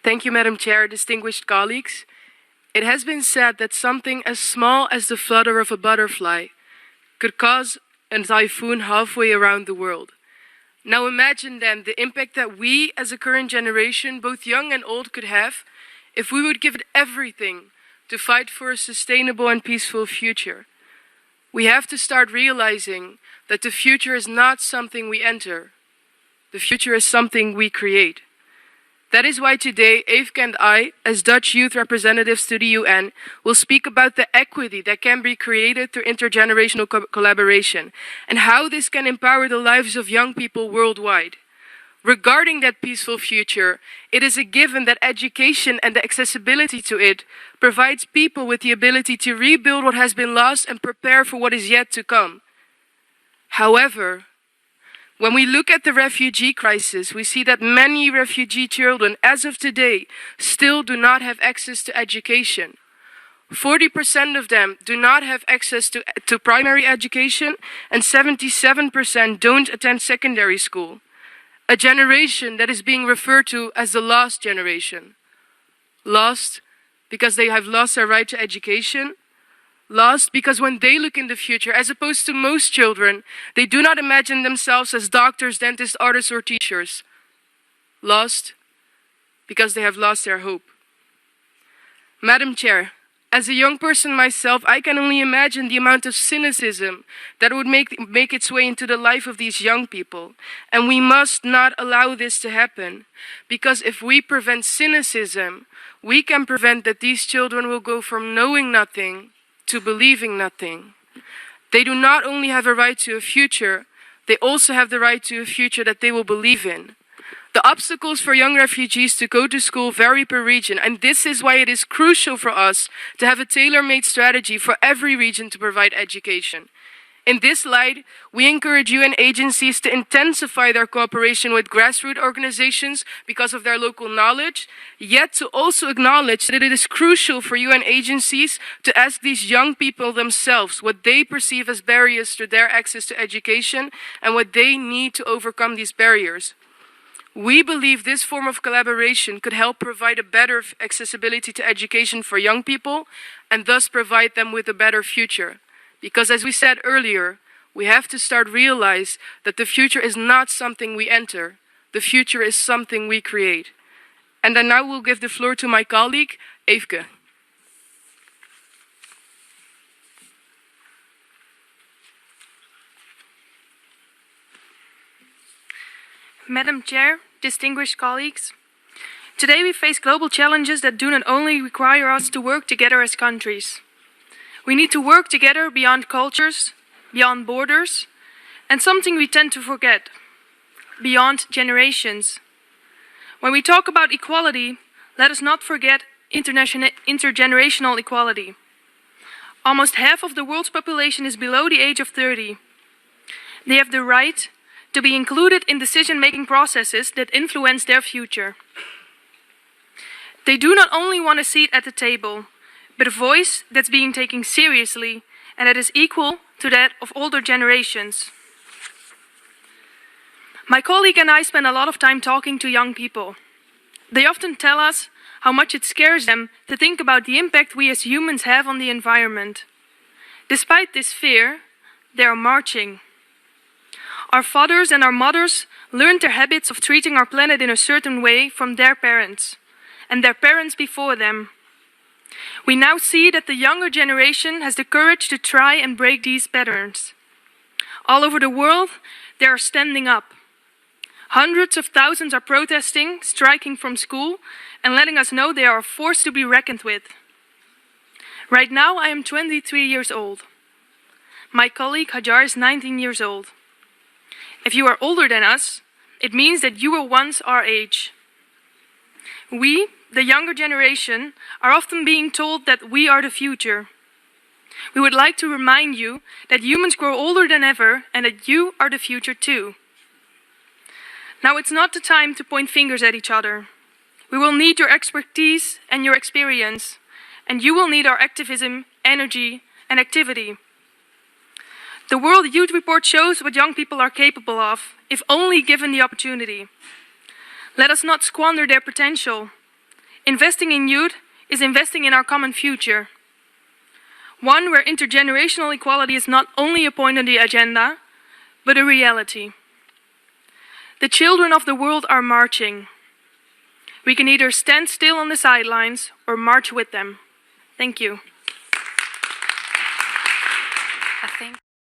Thank you, Madam Chair, distinguished colleagues. It has been said that something as small as the flutter of a butterfly could cause a typhoon halfway around the world. Now imagine then the impact that we as a current generation, both young and old, could have if we would give it everything to fight for a sustainable and peaceful future. We have to start realizing that the future is not something we enter. The future is something we create. That is why today, Eefke and I, as Dutch youth representatives to the UN, will speak about the equity that can be created through intergenerational collaboration and how this can empower the lives of young people worldwide. Regarding that peaceful future, it is a given that education and the accessibility to it provides people with the ability to rebuild what has been lost and prepare for what is yet to come. However, when we look at the refugee crisis, we see that many refugee children, as of today, still do not have access to education. 40% of them do not have access to primary education, and 77% don't attend secondary school. A generation that is being referred to as the lost generation. Lost because they have lost their right to education. Lost because when they look in the future, as opposed to most children, they do not imagine themselves as doctors, dentists, artists, or teachers. Lost because they have lost their hope. Madam Chair, as a young person myself, I can only imagine the amount of cynicism that would make its way into the life of these young people. And we must not allow this to happen. Because if we prevent cynicism, we can prevent that these children will go from knowing nothing to believing nothing. They do not only have a right to a future, they also have the right to a future that they will believe in. The obstacles for young refugees to go to school vary per region, and this is why it is crucial for us to have a tailor-made strategy for every region to provide education. In this light, we encourage UN agencies to intensify their cooperation with grassroots organizations because of their local knowledge, yet to also acknowledge that it is crucial for UN agencies to ask these young people themselves what they perceive as barriers to their access to education and what they need to overcome these barriers. We believe this form of collaboration could help provide a better accessibility to education for young people and thus provide them with a better future. Because as we said earlier, we have to start realize that the future is not something we enter. The future is something we create. And I now will give the floor to my colleague, Eefke. Madam Chair, distinguished colleagues, today we face global challenges that do not only require us to work together as countries. We need to work together beyond cultures, beyond borders, and something we tend to forget, beyond generations. When we talk about equality, let us not forget intergenerational equality. Almost half of the world's population is below the age of 30. They have the right to be included in decision-making processes that influence their future. They do not only want a seat at the table, but a voice that's being taken seriously and that is equal to that of older generations. My colleague and I spend a lot of time talking to young people. They often tell us how much it scares them to think about the impact we as humans have on the environment. Despite this fear, they are marching. Our fathers and our mothers learned their habits of treating our planet in a certain way from their parents, and their parents before them. We now see that the younger generation has the courage to try and break these patterns. All over the world, they are standing up. Hundreds of thousands are protesting, striking from school, and letting us know they are a force to be reckoned with. Right now, I am 23 years old. My colleague Hajar is 19 years old. If you are older than us, it means that you were once our age. We, the younger generation, are often being told that we are the future. We would like to remind you that humans grow older than ever and that you are the future too. Now it's not the time to point fingers at each other. We will need your expertise and your experience, and you will need our activism, energy, and activity. The World Youth Report shows what young people are capable of, if only given the opportunity. Let us not squander their potential. Investing in youth is investing in our common future. One where intergenerational equality is not only a point on the agenda, but a reality. The children of the world are marching. We can either stand still on the sidelines or march with them. Thank you. I think